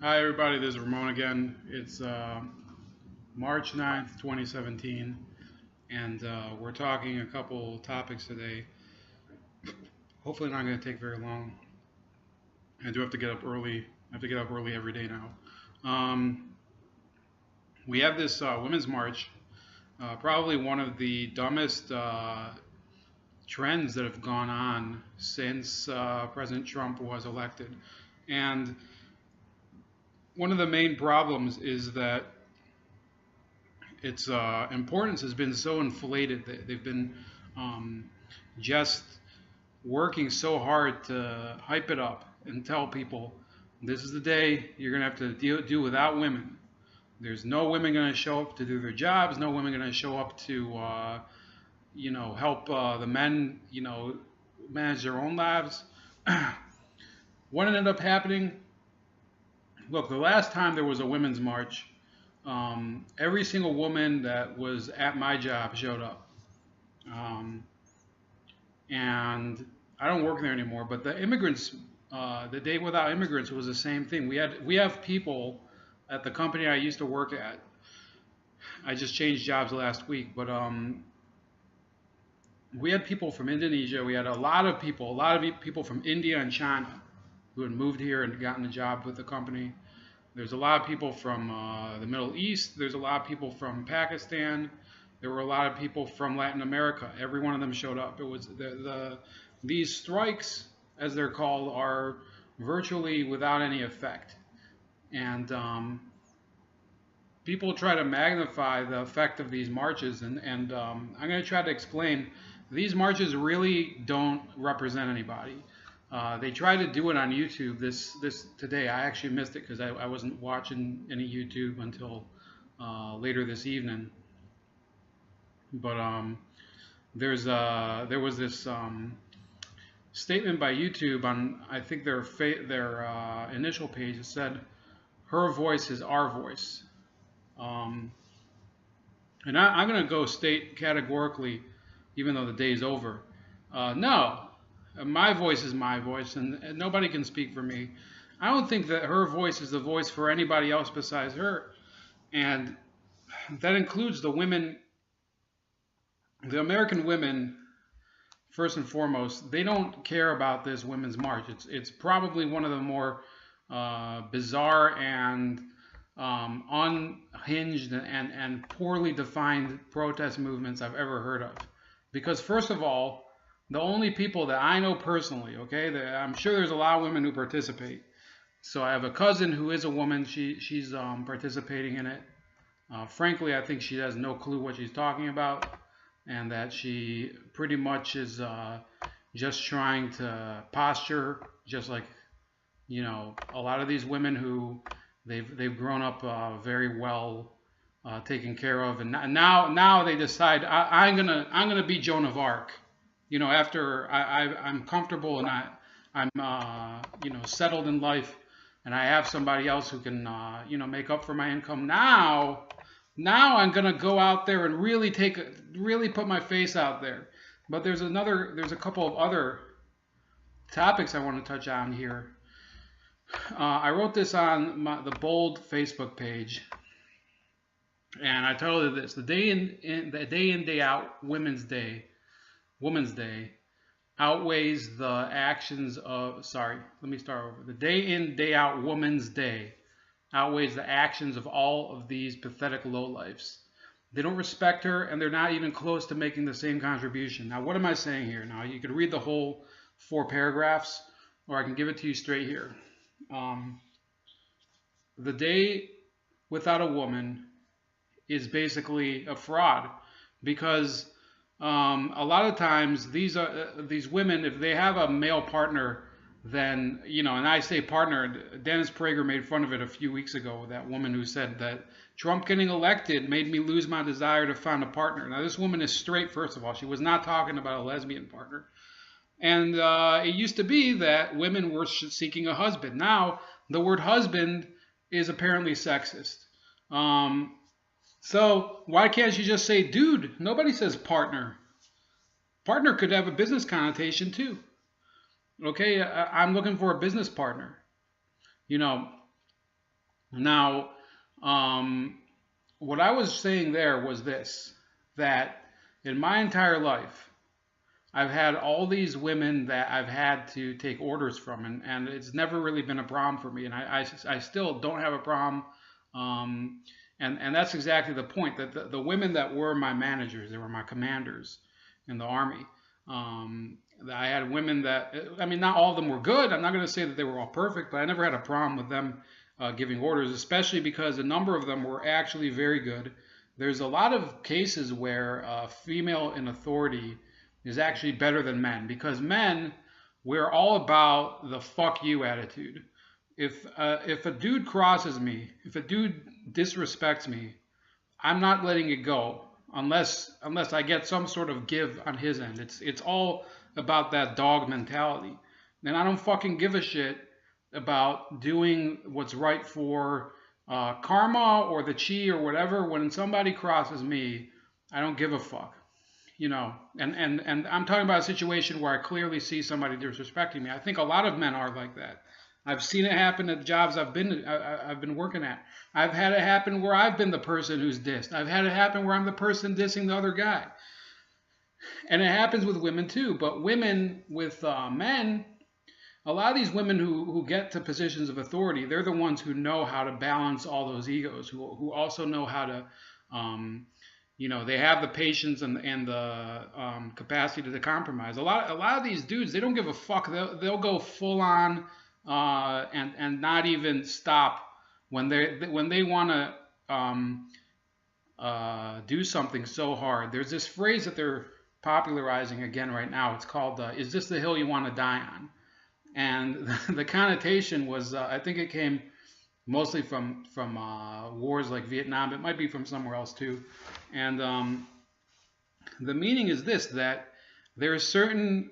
Hi, everybody. This is Ramon again. It's March 9th, 2017, and we're talking a couple topics today. Hopefully, not going to take very long. I do have to get up early. I have to get up early every day now. Um, we have this Women's March, probably one of the dumbest trends that have gone on since President Trump was elected. And one of the main problems is that its importance has been so inflated that they've been um, just working so hard to hype it up and tell people this is the day you're going to have to do without women. There's no women going to show up to do their jobs. No women going to show up to, help the men, manage their own lives. What ended up happening? Look, the last time there was a women's march, every single woman that was at my job showed up. Um, and I don't work there anymore, but the immigrants, the day without immigrants was the same thing. We have people at the company I used to work at. I just changed jobs last week, but we had people from Indonesia. We had a lot of people from India and China who had moved here and gotten a job with the company. There's a lot of people from the Middle East. There's a lot of people from Pakistan. There were a lot of people from Latin America. Every one of them showed up. It was these strikes, as they're called, are virtually without any effect, and people try to magnify the effect of these marches. And I'm going to try to explain these marches really don't represent anybody. They tried to do it on YouTube this today. I actually missed it because I wasn't watching any YouTube until later this evening. But there was this statement by YouTube on, I think, their initial page. It said, "Her voice is our voice," um, and I'm going to go state categorically, even though the day's over. No, my voice is my voice, and nobody can speak for me. I don't think that her voice is the voice for anybody else besides her, and that includes the women, the American women. First and foremost, they don't care about this women's march. It's probably one of the more bizarre and unhinged and poorly defined protest movements I've ever heard of. Because first of all, the only people that I know personally, okay, I'm sure there's a lot of women who participate. So I have a cousin who is a woman. She's participating in it. Frankly, I think she has no clue what she's talking about, and that she pretty much is just trying to posture, just like a lot of these women who they've grown up very well taken care of, and now they decide I'm gonna be Joan of Arc. After I'm comfortable and I'm settled in life, and I have somebody else who can make up for my income. Now I'm gonna go out there and really put my face out there. But there's a couple of other topics I want to touch on here. I wrote this on the Bold Facebook page, and I titled it this: the day in day out Women's Day outweighs the actions of. Sorry, let me start over. The day in day out Women's Day outweighs the actions of all of these pathetic lowlifes. They don't respect her, and they're not even close to making the same contribution. Now, what am I saying here? Now, you could read the whole 4 paragraphs, or I can give it to you straight here. The day without a woman is basically a fraud, because a lot of times these women, if they have a male partner, then and I say partner. Dennis Prager made fun of it a few weeks ago. That woman who said that Trump getting elected made me lose my desire to find a partner. Now, this woman is straight. First of all, she was not talking about a lesbian partner. And it used to be that women were seeking a husband. Now, the word husband is apparently sexist. So why can't you just say dude? Nobody says partner. Partner could have a business connotation too. Okay, I'm looking for a business partner. Now, what I was saying there was this, that in my entire life, I've had all these women that I've had to take orders from, and it's never really been a problem for me, and I still don't have a problem. Um, and that's exactly the point, that the women that were my managers, they were my commanders in the army. I had women that, I mean, not all of them were good. I'm not going to say that they were all perfect, but I never had a problem with them giving orders, especially because a number of them were actually very good. There's a lot of cases where female in authority is actually better than men, because men, we're all about the fuck you attitude. If a dude crosses me, if a dude disrespects me, I'm not letting it go unless I get some sort of give on his end. It's all about that dog mentality. And I don't fucking give a shit about doing what's right for karma or the chi or whatever. When somebody crosses me, I don't give a fuck. You know, and I'm talking about a situation where I clearly see somebody disrespecting me. I think a lot of men are like that. I've seen it happen at the jobs I've been working at. I've had it happen where I've been the person who's dissed. I've had it happen where I'm the person dissing the other guy. And it happens with women too. But women with men, a lot of these women who get to positions of authority, they're the ones who know how to balance all those egos, who also know how to, you know, they have the patience and the capacity to compromise. A lot of these dudes, they don't give a fuck. They'll go full on and not even stop when they want to do something so hard. There's this phrase that they're popularizing again right now. It's called "Is this the hill you want to die on?" And the connotation was, I think it came mostly from wars like Vietnam. It might be from somewhere else too. And the meaning is this: that there are certain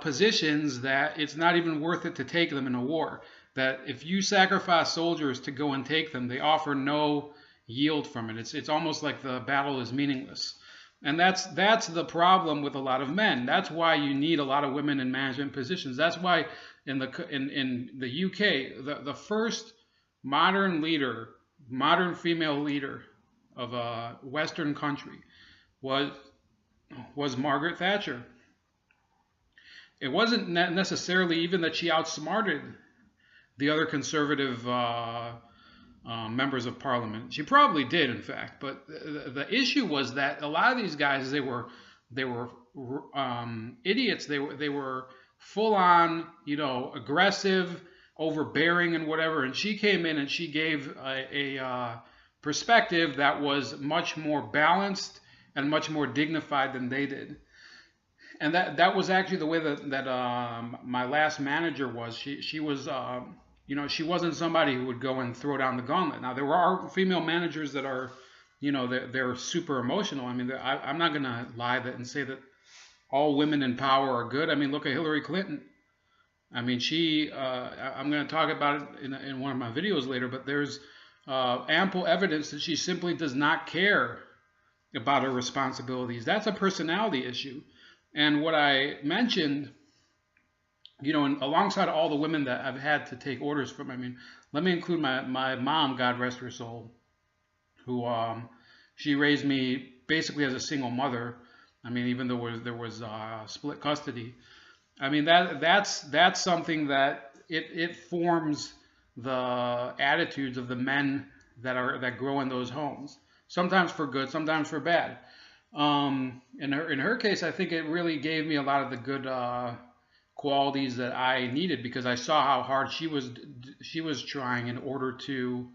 positions that it's not even worth it to take them in a war. That if you sacrifice soldiers to go and take them, they offer no yield from it. It's almost like the battle is meaningless. And that's the problem with a lot of men. That's why you need a lot of women in management positions. That's why in the UK, the first modern female leader of a Western country was Margaret Thatcher. It wasn't necessarily even that she outsmarted the other conservative members of parliament. She probably did, in fact. But the issue was that a lot of these guys, they were idiots. They were full on, you know, aggressive, overbearing, and whatever. And she came in and she gave a perspective that was much more balanced and much more dignified than they did. And that was actually the way that my last manager was. She was. You know, she wasn't somebody who would go and throw down the gauntlet. Now, there are female managers that are, you know, they're super emotional. I mean, I'm not going to lie and say that all women in power are good. I mean, look at Hillary Clinton. I mean, I'm going to talk about it in one of my videos later, but there's ample evidence that she simply does not care about her responsibilities. That's a personality issue. And what I mentioned, you know, and alongside all the women that I've had to take orders from, I mean, let me include my mom, God rest her soul, who she raised me basically as a single mother. I mean, even though there was split custody. I mean, that's something that it forms the attitudes of the men that grow in those homes. Sometimes for good, sometimes for bad. In her case, I think it really gave me a lot of the good qualities that I needed, because I saw how hard she was trying in order to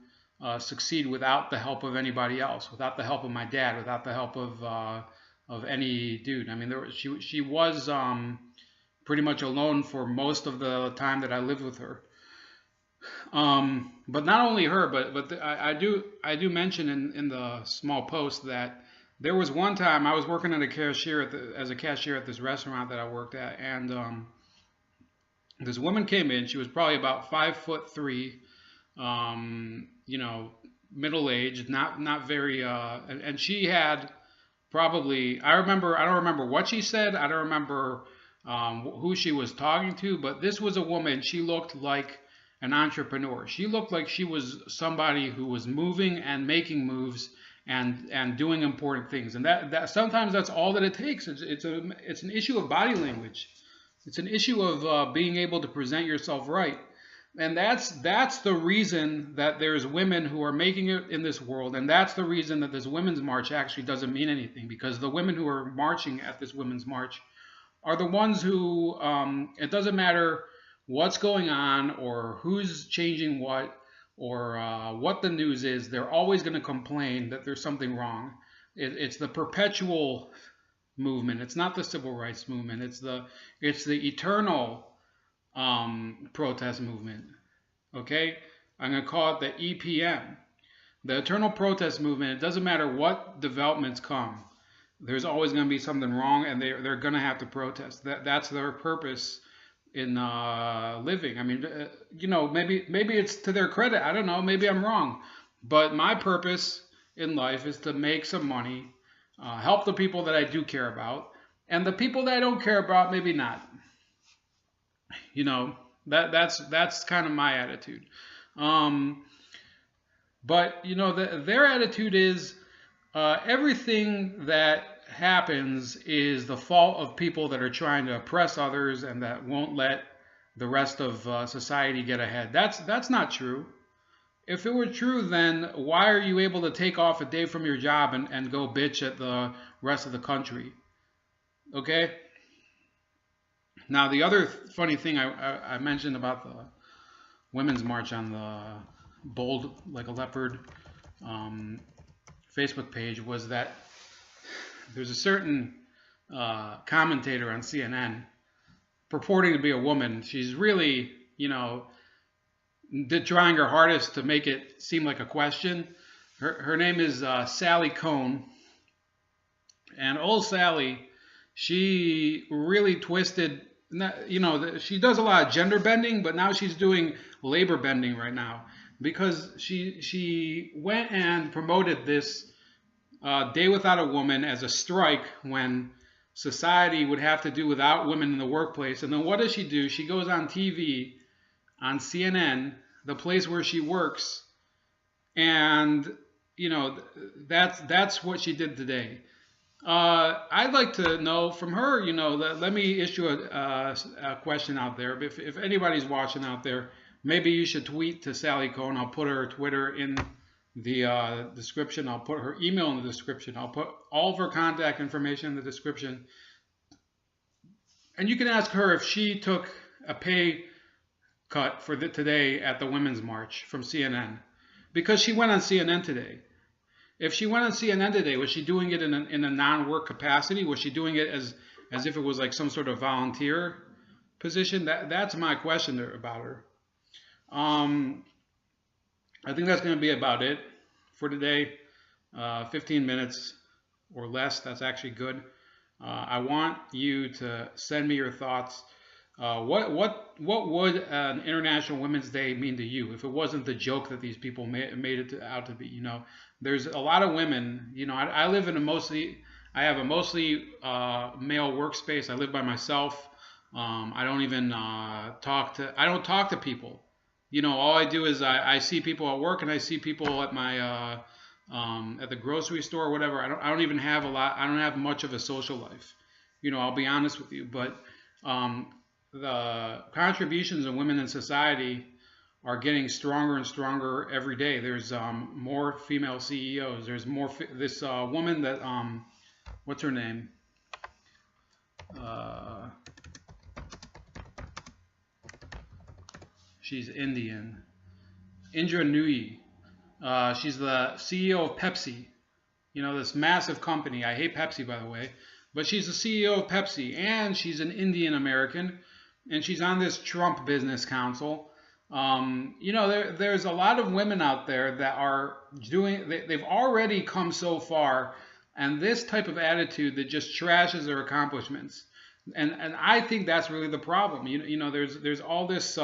succeed without the help of anybody else, without the help of my dad, without the help of any dude. I mean, she was pretty much alone for most of the time that I lived with her. But not only her, but I do mention in the small post that there was one time I was working as a cashier at this restaurant that I worked at, and this woman came in. She was probably about 5'3", you know, middle aged, not very, and she had probably, I don't remember what she said. I don't remember who she was talking to, but this was a woman. She looked like an entrepreneur. She looked like she was somebody who was moving and making moves and doing important things. And that sometimes that's all that it takes. It's an issue of body language. It's an issue of being able to present yourself right. And that's the reason that there's women who are making it in this world, and that's the reason that this women's march actually doesn't mean anything, because the women who are marching at this women's march are the ones who, it doesn't matter what's going on or who's changing what or what the news is, they're always going to complain that there's something wrong. It's the perpetual movement. It's not the civil rights movement. It's the eternal protest movement. Okay, I'm going to call it the EPM, the eternal protest movement. It doesn't matter what developments come, there's always going to be something wrong, and they're going to have to protest. That's their purpose in living. I mean, maybe it's to their credit. I don't know. Maybe I'm wrong, but my purpose in life is to make some money, help the people that I do care about, and the people that I don't care about, maybe not. That's kind of my attitude. But their attitude is everything that happens is the fault of people that are trying to oppress others and that won't let the rest of society get ahead. That's not true. If it were true, then why are you able to take off a day from your job and go bitch at the rest of the country? Okay? Now, the other funny thing I mentioned about the Women's March on the Bold Like a Leopard Facebook page was that there's a certain commentator on CNN purporting to be a woman. She's really, trying her hardest to make it seem like a question. Her name is Sally Kohn. And old Sally, she really twisted. She does a lot of gender bending, but now she's doing labor bending right now, because she went and promoted this Day Without a Woman as a strike when society would have to do without women in the workplace. And then what does she do? She goes on TV, on CNN, the place where she works, and that's what she did today. I'd like to know from her, let me issue a question out there. If anybody's watching out there, maybe you should tweet to Sally Kohn. I'll put her Twitter in the description. I'll put her email in the description. I'll put all of her contact information in the description. And you can ask her if she took a pay cut for today at the Women's March from CNN, because she went on CNN today. If she went on CNN today, was she doing it in a non-work capacity? Was she doing it as if it was like some sort of volunteer position? That's my question about her. I think that's going to be about it for today. 15 minutes or less. That's actually good. I want you to send me your thoughts. What would an International Women's Day mean to you if it wasn't the joke that these people made it out to be? There's a lot of women. I live in I have a mostly male workspace. I live by myself. I don't even talk to people. All I do is I see people at work, and I see people at my at the grocery store or whatever. I don't even have I don't have much of a social life. I'll be honest with you, but the contributions of women in society are getting stronger and stronger every day. There's more female CEOs. There's more. This woman that what's her name? She's Indian. Indra Nooyi. She's the CEO of Pepsi. This massive company. I hate Pepsi, by the way, but she's the CEO of Pepsi, and she's an Indian American, and she's on this Trump Business Council. There's a lot of women out there that are they've already come so far, and this type of attitude that just trashes their accomplishments. And I think that's really the problem. There's all this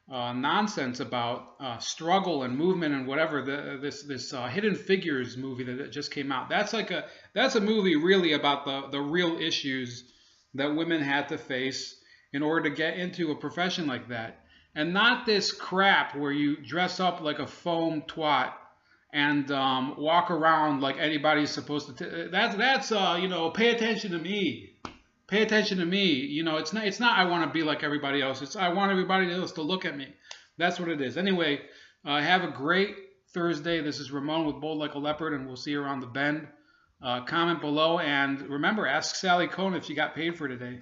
nonsense about struggle and movement and whatever. This Hidden Figures movie that just came out. That's a movie really about the real issues that women had to face in order to get into a profession like that. and not this crap where you dress up like a foam twat and walk around like anybody's supposed to. That's you know, pay attention to me. Pay attention to me. You know, it's not I want to be like everybody else. It's I want everybody else to look at me. That's what it is. Anyway, have a great Thursday. This is Ramon with Bold Like a Leopard, and we'll see you around the bend. Comment below, and remember, ask Sally Kohn if she got paid for today.